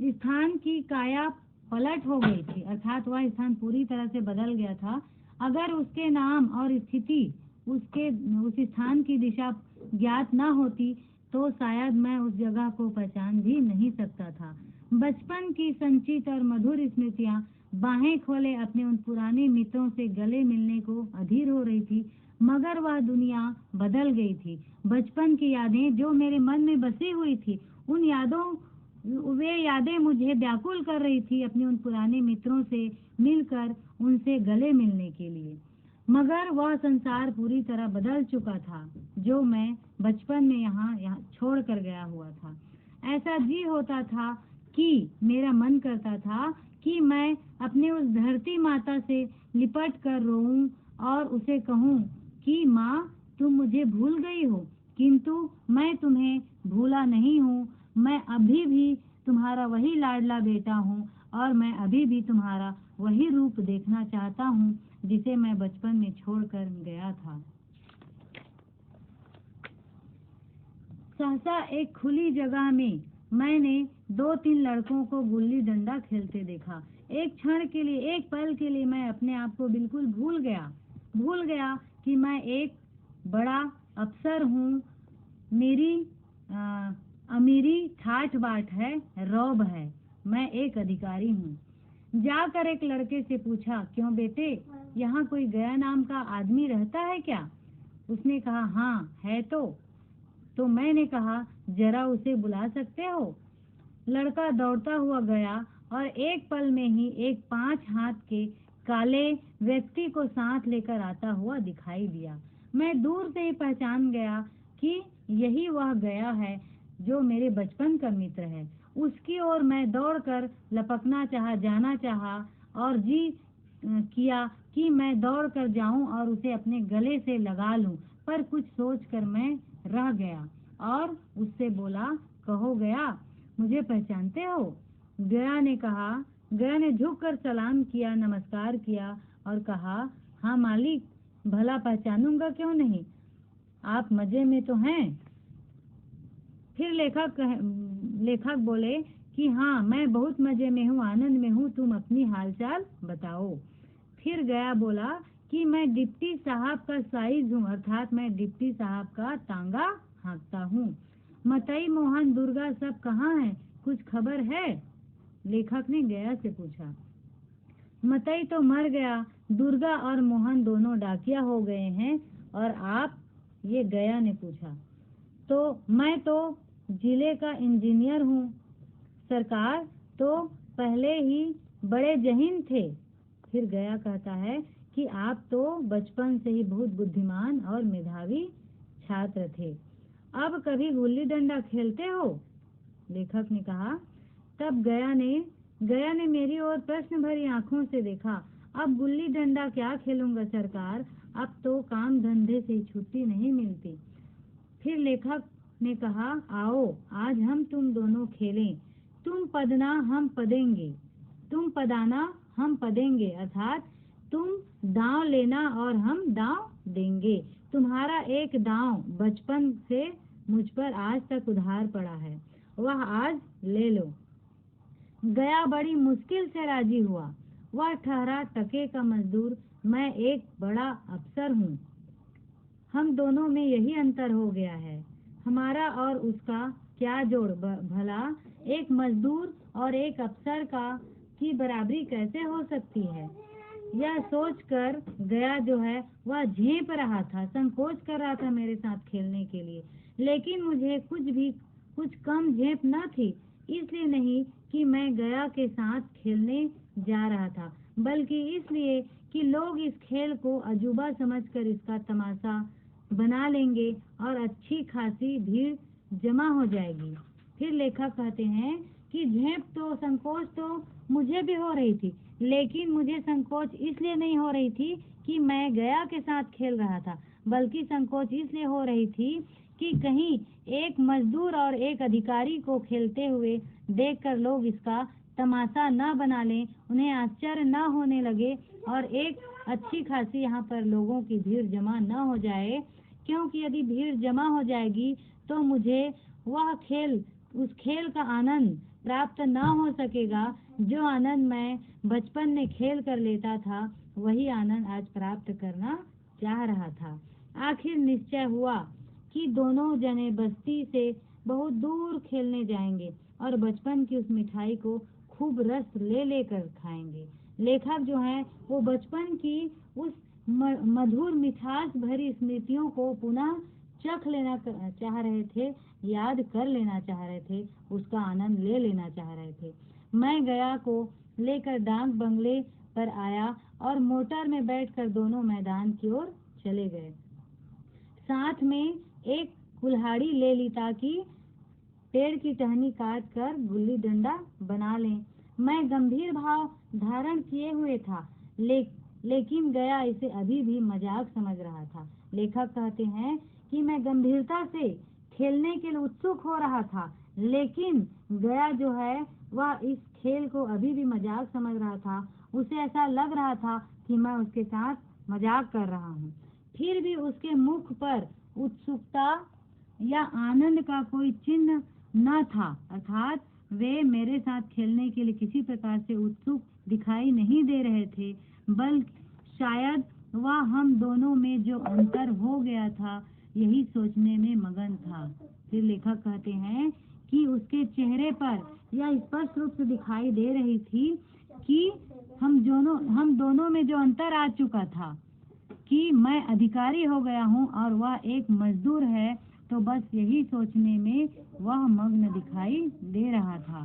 स्थान की काया पलट हो गई थी, अर्थात वह स्थान पूरी तरह से बदल गया था। अगर उसके नाम और स्थिति, उस स्थान की दिशा ज्ञात न होती तो शायद मैं उस जगह को पहचान भी नहीं सकता था। बचपन की संचित और मधुर स्मृतियां बाहें खोले अपने उन पुराने मित्रों से गले मिलने को अधीर हो रही थी, मगर वह दुनिया बदल गई थी। बचपन की यादें जो मेरे मन में बसी हुई थी, वे यादें मुझे व्याकुल कर रही थी अपने उन पुराने मित्रों से मिलकर उनसे गले मिलने के लिए। मगर वह संसार पूरी तरह बदल चुका था जो मैं बचपन में यहाँ छोड़ कर गया हुआ था। ऐसा जी होता था कि मेरा मन करता था कि मैं अपने उस धरती माता से लिपट कर रोऊं और उसे कहूं कि माँ, तुम मुझे भूल गई हो, किंतु मैं तुम्हें भूला नहीं हूँ। मैं अभी भी तुम्हारा वही लाडला बेटा हूँ और मैं अभी भी तुम्हारा वही रूप देखना चाहता हूँ जिसे मैं बचपन में छोड़कर गया था। सहसा एक खुली जगह में मैंने 2-3 लड़कों को गुल्ली डंडा खेलते देखा। एक क्षण के लिए, एक पल के लिए मैं अपने आप को बिल्कुल भूल गया कि मैं एक बड़ा अफसर हूँ। मेरी अमीरी ठाठ बाट है, रौब है, मैं एक अधिकारी हूँ। जाकर एक लड़के से पूछा, क्यों बेटे, यहाँ कोई गया नाम का आदमी रहता है क्या? उसने कहा, हाँ है। तो मैंने कहा, जरा उसे बुला सकते हो? लड़का दौड़ता हुआ गया और एक पल में ही एक 5 हाथ के काले व्यक्ति को साथ लेकर आता हुआ दिखाई दिया। मैं दूर से ही पहचान गया कि यही वह गया है जो मेरे बचपन का मित्र है। उसकी ओर मैं दौड़कर लपकना चाहा, जाना चाहा और जी किया कि मैं दौड़ कर जाऊं और उसे अपने गले से लगा लूं, पर कुछ सोचकर मैं रह गया और उससे बोला, कहो गया, मुझे पहचानते हो? गया ने झुककर सलाम किया, नमस्कार किया और कहा, हाँ मालिक, भला पहचानूंगा क्यों नहीं, आप मजे में तो हैं। फिर लेखक बोले कि हाँ, मैं बहुत मजे में हूँ, आनंद में हूँ, तुम अपनी हालचाल बताओ। फिर गया बोला कि मैं डिप्टी साहब का साइज हूँ, अर्थात मैं डिप्टी साहब का टांगा हाँकता हूँ। मतई, मोहन, दुर्गा सब कहाँ हैं, कुछ खबर है? लेखक ने गया से पूछा। मतई तो मर गया, दुर्गा और मोहन दोनों डाकिया हो गए हैं, और आप? ये गया ने पूछा। तो मैं तो जिले का इंजीनियर हूँ सरकार, तो पहले ही बड़े जहीन थे। फिर गया कहता है कि आप तो बचपन से ही बहुत बुद्धिमान और मेधावी छात्र थे, अब कभी गुल्ली डंडा खेलते हो? लेखक ने कहा। तब गया ने मेरी ओर प्रश्न भरी आंखों से देखा। अब गुल्ली डंडा क्या खेलूंगा सरकार, अब तो काम धंधे से छुट्टी नहीं मिलती। फिर लेखक ने कहा, आओ आज हम तुम दोनों खेलें, तुम पदना हम पदेंगे, तुम पदाना हम पदेंगे, अर्थात तुम दांव लेना और हम दांव देंगे। तुम्हारा एक दांव बचपन से मुझ पर आज तक उधार पड़ा है, वह आज ले लो। गया बड़ी मुश्किल से राजी हुआ। वह ठहरा टके का मजदूर, मैं एक बड़ा अफसर हूँ। हम दोनों में यही अंतर हो गया है, हमारा और उसका क्या जोड़ भला, एक मजदूर और एक अफसर की बराबरी कैसे हो सकती है? यह सोचकर गया जो है वह झेप रहा था, संकोच कर रहा था मेरे साथ खेलने के लिए, लेकिन मुझे कुछ कम झेप न थी। इसलिए नहीं कि मैं गया के साथ खेलने जा रहा था, बल्कि इसलिए कि लोग इस खेल को अजूबा समझकर इसका तमाशा बना लेंगे और अच्छी खासी भीड़ जमा हो जाएगी। फिर लेखक कहते हैं कि झेप तो, संकोच तो मुझे भी हो रही थी, लेकिन मुझे संकोच इसलिए नहीं हो रही थी कि मैं गया के साथ खेल रहा था, बल्कि संकोच इसलिए हो रही थी कि कहीं एक मजदूर और एक अधिकारी को खेलते हुए देखकर लोग इसका तमाशा न बना लें, उन्हें आश्चर्य न होने लगे और एक अच्छी खासी यहाँ पर लोगों की भीड़ जमा न हो जाए, क्योंकि यदि भीड़ जमा हो जाएगी तो मुझे उस खेल का आनंद प्राप्त न हो सकेगा। जो आनंद मैं बचपन में खेल कर लेता था, वही आनंद आज प्राप्त करना चाह रहा था। आखिर निश्चय हुआ कि दोनों जने बस्ती से बहुत दूर खेलने जाएंगे और बचपन की उस मिठाई को खूब रस ले लेकर खाएंगे। लेखक जो है वो बचपन की उस मधुर मिठास भरी स्मृतियों को पुनः चख लेना चाह रहे थे, याद कर लेना चाह रहे थे, उसका आनंद ले लेना चाह रहे थे। मैं गया को लेकर डाक बंगले पर आया और मोटर में बैठकर दोनों मैदान की ओर चले गए। साथ में एक कुल्हाड़ी ले ली ताकि पेड़ की टहनी काट कर गुल्ली डंडा बना लें। मैं गंभीर भाव धारण किए हुए था, लेकिन गया इसे अभी भी मजाक समझ रहा था। लेखक कहते हैं कि मैं गंभीरता से खेलने के लिए उत्सुक हो रहा था, लेकिन गया जो है वह इस खेल को अभी भी मजाक समझ रहा था। उसे ऐसा लग रहा था कि मैं उसके साथ मजाक कर रहा हूँ। फिर भी उसके मुख पर उत्सुकता या आनंद का कोई चिन्ह न था, अर्थात वे मेरे साथ खेलने के लिए किसी प्रकार से उत्सुक दिखाई नहीं दे रहे थे, बल्कि शायद वह हम दोनों में जो अंतर हो गया था यही सोचने में मगन था। फिर लेखक कहते हैं कि उसके चेहरे पर यह स्पष्ट रूप से दिखाई दे रही थी कि हम दोनों में जो अंतर आ चुका था कि मैं अधिकारी हो गया हूँ और वह एक मजदूर है, तो बस यही सोचने में वह मग्न दिखाई दे रहा था।